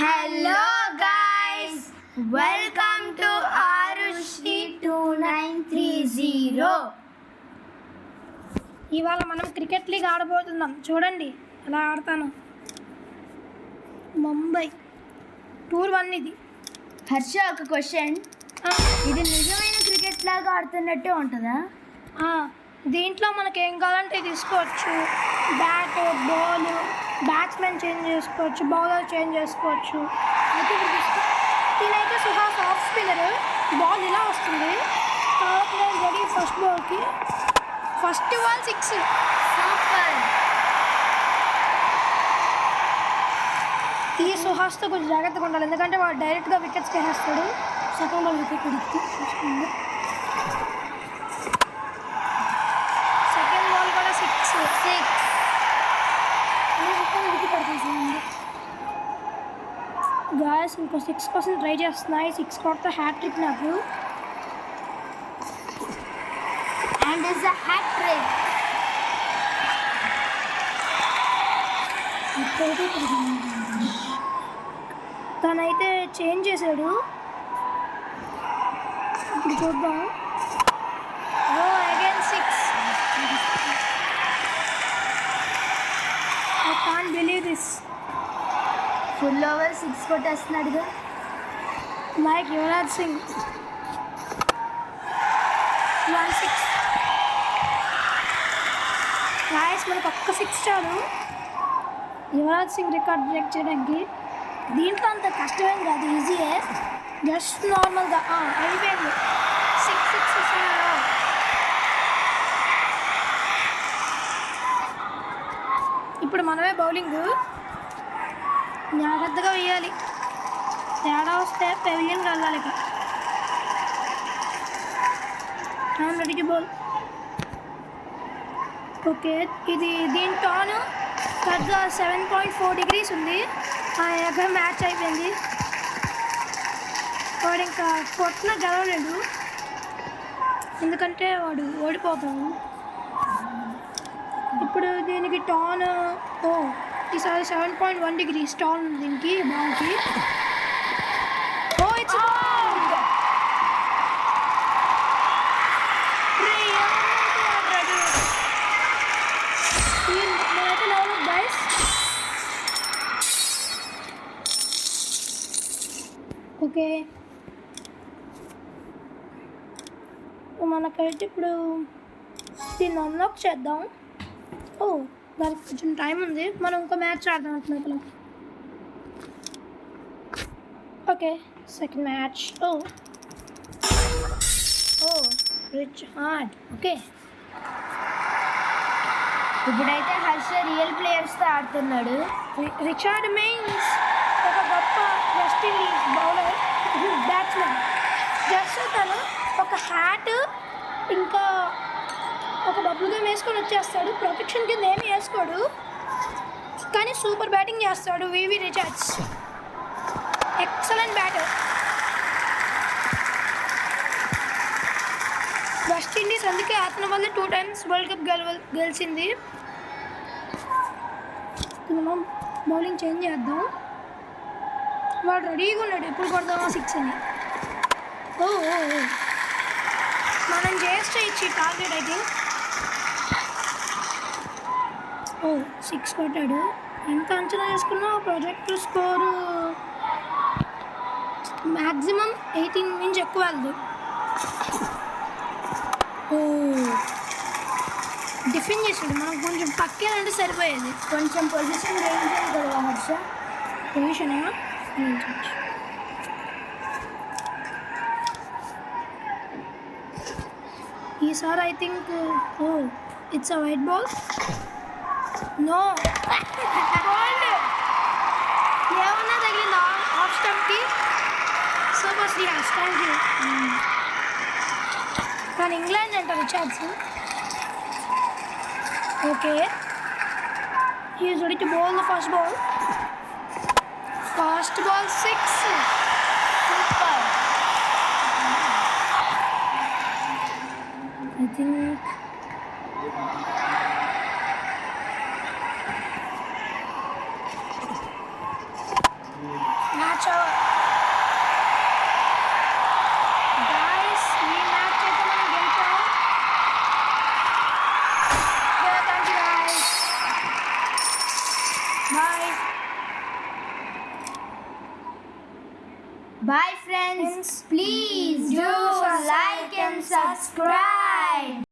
Hello guys, welcome to Arushi 2930. ఇవాళ మనం cricket league ఆడబోతున్నాం. చూడండి ఎలా ఆడతాను. ముంబై టూర్ 1 ఇది. హర్ష, ఒక క్వశ్చన్. ఇది నిజమైన క్రికెట్ లాగా ఆడుతున్నట్టే ఉంటుందా? దీంట్లో మనకి ఏం కావాలంటే తీసుకోవచ్చు. బ్యాట్, బాల్, బ్యాట్స్మెన్ చేంజ్ చేసుకోవచ్చు, బౌలర్ చేంజ్ చేసుకోవచ్చు. అయితే దీనైతే సుహాస్ ఆఫ్ స్పిన్నర్. బాల్ ఇలా వస్తుంది. తర్వాత నేను రెడీ ఫస్ట్ బాల్కి. First ball 6. సూపర్. ఈ సుహాస్తో కొంచెం జాగ్రత్తగా ఉండాలి, ఎందుకంటే వాడు డైరెక్ట్గా వికెట్స్ వేసేస్తాడు. సెకండ్ బాల్ వికెట్ ఎత్తి చూసుకోండి. సెకండ్ బాల్ కూడా 6. వికెట్ పడుతుంది. గాయస్ ఇంకో 6 కోసం ట్రై చేస్తున్నాయి. 6 కొడితే హ్యాట్రిక్ నాకు. And is a hat trick. తనైతే చేంజ్ చేశాడు. ఇప్పుడు చూద్దాం. Again 6. I can't believe this. Full over 6 కొట్టేస్తున్నాడుగా. Like Yuvraj Singh. 1-6. Guys మనకు ఒక్క 6 చాలు యువరాజ్ సింగ్ రికార్డ్ బ్రేక్ చేయడానికి. దీంట్లో అంత కష్టమేం కాదు, ఈజీయే. జస్ట్ నార్మల్గా అయిపోయింది. 6 ఇస్తున్నారు. ఇప్పుడు మనమే బౌలింగ్ జాగ్రత్తగా వేయాలి. తేడా వస్తే పెవిలియన్ వెళ్ళాలి. ఇక రెడీ టు బౌల్. ఓకే, ఇది దీని టర్న్ కరెక్ట్గా 7.4 degrees ఉంది. ఎక్కడ మ్యాచ్ అయిపోయింది. వాడు ఇంకా కొట్టిన గెలవలేడు, ఎందుకంటే వాడు ఓడిపోతాడు. ఇప్పుడు దీనికి టర్న్ ఈసారి 7.1 degrees టర్న్ ఉంది దీనికి బాల్కి. It's okay. మనకైతే ఇప్పుడు దీన్ని అన్లాక్ చేద్దాం. దానికి కొంచెం టైం ఉంది. మనం ఇంకో మ్యాచ్ ఆడదాం అంటున్నాం. Okay, second match. Rich hard. Okay, ఇప్పుడైతే హర్ష రియల్ ప్లేయర్స్తో ఆడుతున్నాడు. రిచర్డ్ మెయిన్స్ ఒక గొప్ప west Indies bowler, batsmen. Just తను ఒక హ్యాట్ ఇంకా ఒక డబ్బులుగా వేసుకొని వచ్చేస్తాడు. ప్రొటెక్షన్ కింద ఏమి వేసుకోడు, కానీ సూపర్ బ్యాటింగ్ చేస్తాడు. Viv Richards excellent batter. West Indies అందుకే అతని వల్ల 2 times వరల్డ్ కప్ గెలిచింది. మనం బౌలింగ్ చేంజ్ చేద్దాం. వాడు రెడీగా ఉన్నాడు ఎప్పుడు కొడదామా 6 అని. మనం చేస్తే ఇచ్చి టార్గెట్ అయితే 6 కొట్టాడు. ఎంత అంచనా చేసుకున్నా ప్రాజెక్ట్ స్కోరు మ్యాక్సిమం 18 నుంచి ఎక్కువ వెళ్దు. డిఫెండ్ చేసాడు. మనం కొంచెం పక్కేనంటే సరిపోయేది. కొంచెం పొజిషన్ వేయించాలి కదా హర్ష. పొజిషన్ ఈసారి I think it's a white ball. No, ఏమన్నా తగిలిందా ఆఫ్ స్టంప్కి? Super Shrihas, thank you. కానీ ఇంగ్లాండ్ అంట Richards. Okay, is ready to bowl the first ball. First ball 6. Super. I think Bye friends. Please do like and subscribe.